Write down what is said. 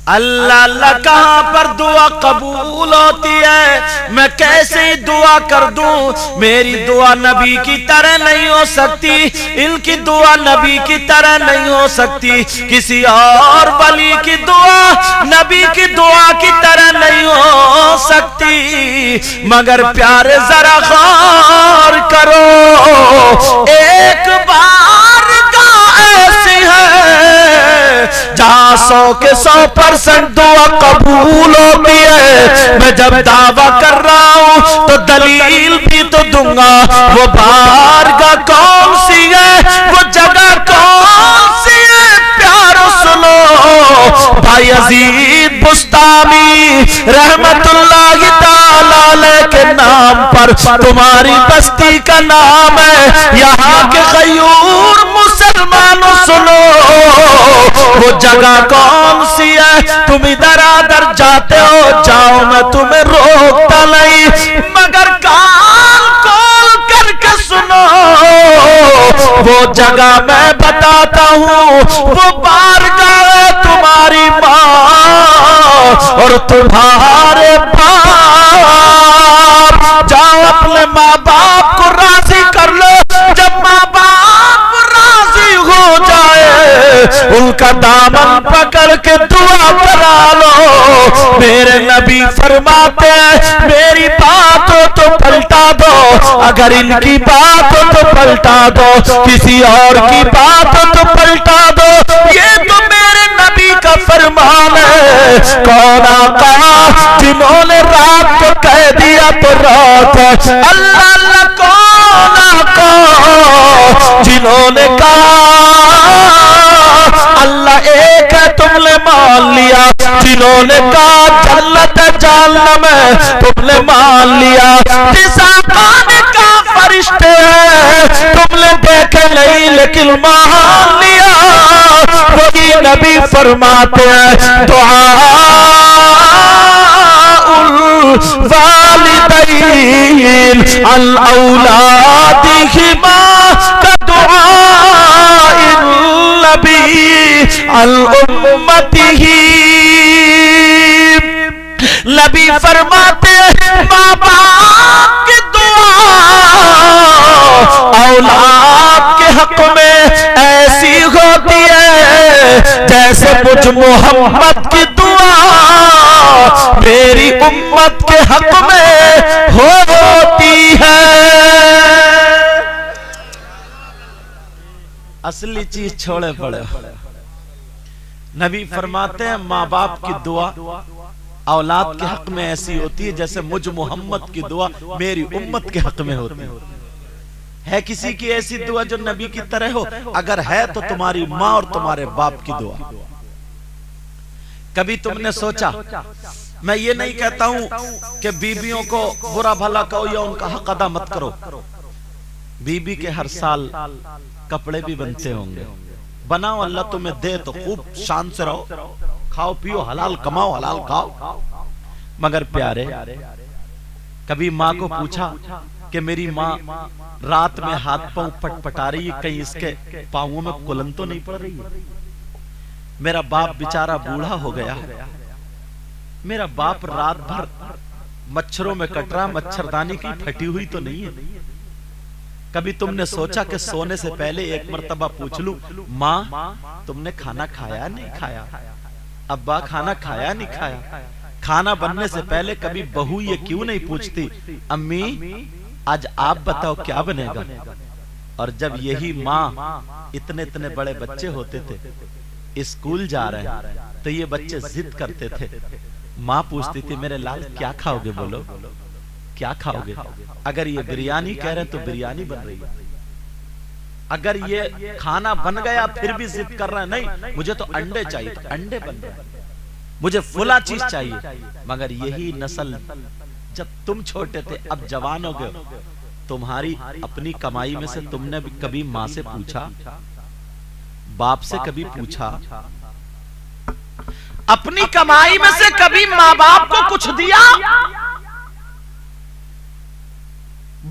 اللہ اللہ کہاں پر دعا قبول ہوتی ہے؟ میں کیسے دعا کر دوں؟ میری دعا نبی کی طرح نہیں ہو سکتی، ان کی دعا نبی کی طرح نہیں ہو سکتی، کسی اور ولی کی دعا نبی کی دعا کی طرح نہیں ہو سکتی۔ مگر پیارے ذرا غور کرو، ایک بار کا ایسی ہے جہاں 100 کے 100% دعا قبول ہوتی ہے۔ میں جب دعویٰ کر رہا ہوں تو دلیل بھی تو دوں گا، وہ بارگاہ کون سی ہے، وہ جگہ کون سی ہے؟ پیارو سنو، بھائی عزیز بستامی رحمت اللہ تعالی علیہ کے نام پر تمہاری بستی کا نام ہے، یہاں کے غیور مسلمانوں سنو، وہ جگہ کون سی ہے؟ تم ادھر ادھر جاتے ہو، جاؤ میں تمہیں روکتا نہیں، مگر کان کھول کر کے سنو، وہ جگہ میں بتاتا ہوں، وہ بارگاہ ہے تمہاری ماں اور تمہارے باپ۔ جاؤ اپنے ماں باپ کو راضی کر لو، جب ماں باپ راضی ہو جائے ان کا دامن پکڑ کے دعا کرا لو۔ میرے نبی فرماتے ہیں میری بات ہو تو پلٹا دو، اگر ان کی بات ہو تو پلٹا دو، کسی اور کی بات ہو تو پلٹا دو، یہ تو میرے نبی کا فرمان ہے۔ کون آقا جنہوں نے رات کو کہہ دیا تو رات ہے، اللہ اللہ کون آقا جنہوں نے کہا اللہ ایک ہے تم نے مان لیا، جنہوں نے کہا جنت ہے جہنم ہے تم نے مان لیا، جس آقا نے کہا فرشتے ہیں تم نے دیکھے نہیں لیکن مان لیا، وہی نبی فرماتے ہیں دعاء الوالدین عن اولادہما کدعاء النبی عن امتہ۔ نبی فرماتے ہیں ماں باپ کی دعا اولاد کے حق میں ایسی ہوتی ہے جیسے مجھ محمد کی دعا میری امت کے حق میں ہوتی ہے۔ اصلی چیز چھوڑے پڑے، نبی فرماتے ہیں ماں باپ کی دعا اولاد کے حق میں ایسی ہوتی ہے جیسے مجھ محمد کی دعا میری امت کے حق میں ہوتی ہے۔ کسی کی ایسی دعا جو نبی کی طرح ہو؟ اگر ہے تو تمہاری ماں اور تمہارے باپ کی دعا۔ کبھی تم نے سوچا، میں یہ نہیں کہتا ہوں کہ بیویوں کو برا بھلا کہو یا ان کا حق ادا مت کرو، بیوی کے ہر سال کپڑے بھی بنتے ہوں گے، بناؤ، اللہ تمہیں دے تو خوب شان سے رہو، کھاؤ پیو، حلال کماؤ حلال کھاؤ۔ مگر پیارے، کبھی ماں کو پوچھا کہ میری ماں رات میں ہاتھ پاؤں پٹ پٹا رہی ہے، کہیں اس کے پاؤں میں کلن تو نہیں پڑ رہی ہے؟ میرا باپ بیچارہ بوڑھا ہو گیا، میرا باپ رات بھر مچھروں میں کٹ رہا، مچھردانی کی پھٹی ہوئی تو نہیں ہے؟ کبھی تم نے سوچا کہ سونے سے پہلے ایک مرتبہ پوچھ لوں ماں تم نے کھانا کھایا نہیں کھایا، ابا کھانا کھایا نہیں کھایا؟ کھانا بننے سے پہلے کبھی بہو یہ کیوں نہیں پوچھتی امی آج آپ بتاؤ کیا بنے گا؟ اور جب یہی ماں، اتنے اتنے بڑے بچے ہوتے تھے، اسکول جا رہے ہیں تو یہ بچے ضد کرتے تھے، ماں پوچھتی تھی میرے لال کیا کھاؤ گے، بولو کیا کھاؤ گے؟ اگر یہ بریانی کہہ رہے تو بریانی بن رہی ہے، اگر یہ کھانا بن گیا پھر بھی ضد کر رہا ہے نہیں مجھے تو انڈے چاہیے، تو انڈے بن رہے ہیں، مجھے فلاں چیز چاہیے۔ مگر یہی نسل جب تم چھوٹے تھے اب جوان ہو گئے، تمہاری اپنی کمائی میں سے تم نے کبھی ماں سے پوچھا، باپ سے کبھی پوچھا؟ اپنی کمائی میں سے کبھی ماں باپ کو کچھ دیا؟